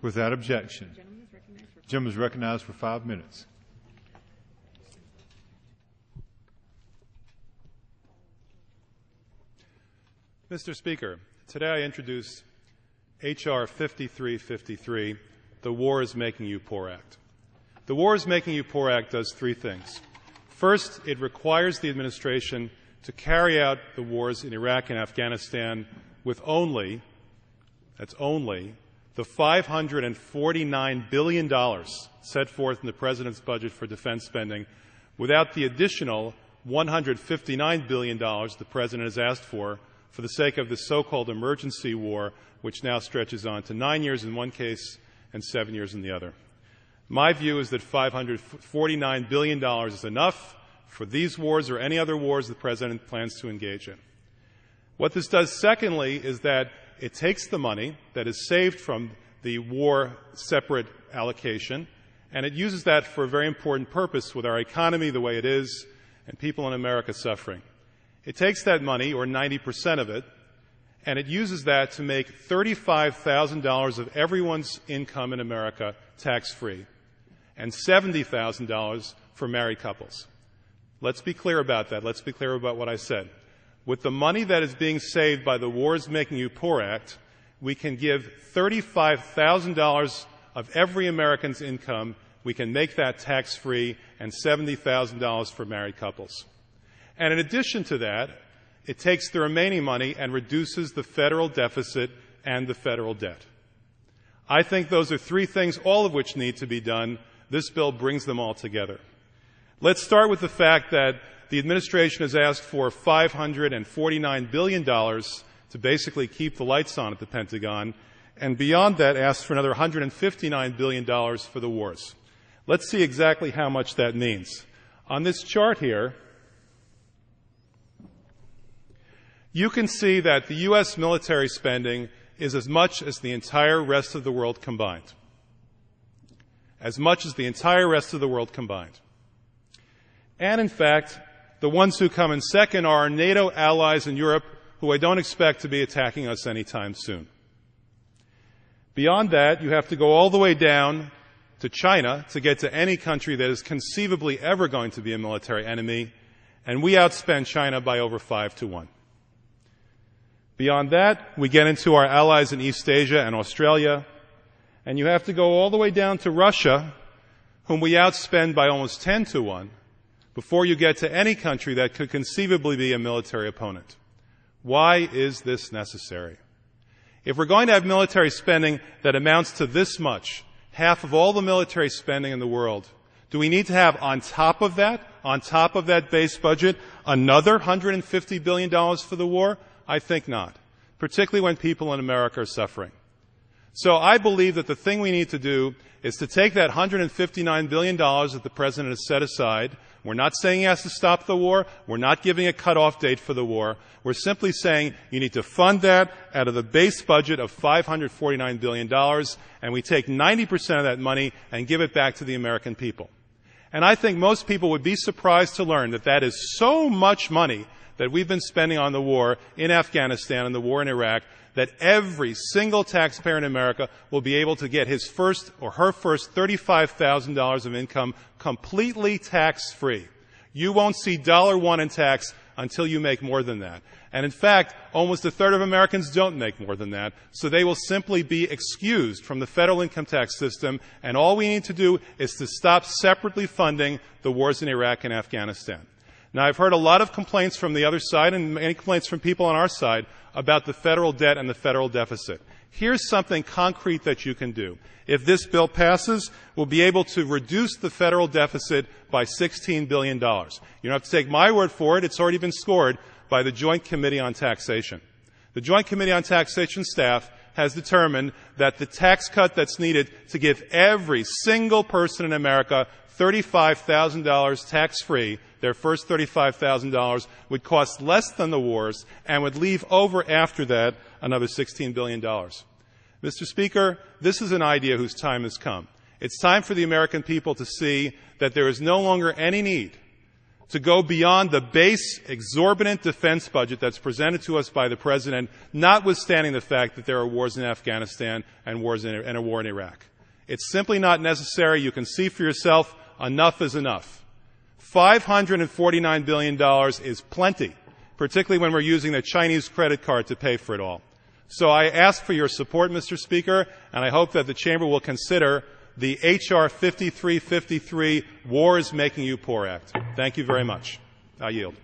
Without objection. The gentleman is recognized for 5 minutes. Mr. Speaker, today I introduce H.R. 5353, the War is Making You Poor Act. The War is Making You Poor Act does three things. First, it requires the administration to carry out the wars in Iraq and Afghanistan with only the $549 billion set forth in the President's budget for defense spending, without the additional $159 billion the President has asked for the sake of the so-called emergency war, which now stretches on to 9 years in one case and 7 years in the other. My view is that $549 billion is enough for these wars or any other wars the President plans to engage in. What this does, secondly, is that it takes the money that is saved from the war separate allocation, and it uses that for a very important purpose with our economy the way it is and people in America suffering. It takes that money, or 90% of it, and it uses that to make $35,000 of everyone's income in America tax-free and $70,000 for married couples. Let's be clear about that. Let's be clear about what I said. With the money that is being saved by the War is Making You Poor Act, we can give $35,000 of every American's income. We can make that tax-free and $70,000 for married couples. And in addition to that, it takes the remaining money and reduces the federal deficit and the federal debt. I think those are three things, all of which need to be done. This bill brings them all together. Let's start with the fact that the administration has asked for $549 billion to basically keep the lights on at the Pentagon, and beyond that asked for another $159 billion for the wars. Let's see exactly how much that means. On this chart here, you can see that the U.S. military spending is as much as the entire rest of the world combined. As much as the entire rest of the world combined. And in fact, the ones who come in second are our NATO allies in Europe, who I don't expect to be attacking us anytime soon. Beyond that, you have to go all the way down to China to get to any country that is conceivably ever going to be a military enemy, and we outspend China by over 5-1. Beyond that, we get into our allies in East Asia and Australia, and you have to go all the way down to Russia, whom we outspend by almost 10-1, before you get to any country that could conceivably be a military opponent. Why is this necessary? If we're going to have military spending that amounts to this much, half of all the military spending in the world, do we need to have on top of that base budget, another $150 billion for the war? I think not, particularly when people in America are suffering. So I believe that the thing we need to do is to take that $159 billion that the President has set aside. We're not saying he has to stop the war. We're not giving a cutoff date for the war. We're simply saying you need to fund that out of the base budget of $549 billion, and we take 90% of that money and give it back to the American people. And I think most people would be surprised to learn that that is so much money that we've been spending on the war in Afghanistan and the war in Iraq, that every single taxpayer in America will be able to get his first or her first $35,000 of income completely tax-free. You won't see $1 in tax until you make more than that. And in fact, almost a third of Americans don't make more than that, so they will simply be excused from the federal income tax system, and all we need to do is to stop separately funding the wars in Iraq and Afghanistan. Now, I've heard a lot of complaints from the other side and many complaints from people on our side about the federal debt and the federal deficit. Here's something concrete that you can do. If this bill passes, we'll be able to reduce the federal deficit by $16 billion. You don't have to take my word for it. It's already been scored by the Joint Committee on Taxation. The Joint Committee on Taxation staff has determined that the tax cut that's needed to give every single person in America $35,000 tax-free, their first $35,000, would cost less than the wars and would leave over after that another $16 billion. Mr. Speaker, this is an idea whose time has come. It's time for the American people to see that there is no longer any need to go beyond the base exorbitant defense budget that's presented to us by the President, notwithstanding the fact that there are wars in Afghanistan and and a war in Iraq. It's simply not necessary. You can see for yourself, enough is enough. $549 billion is plenty, particularly when we're using the Chinese credit card to pay for it all. So I ask for your support, Mr. Speaker, and I hope that the Chamber will consider the H.R. 5353 War is Making You Poor Act. Thank you very much. I yield.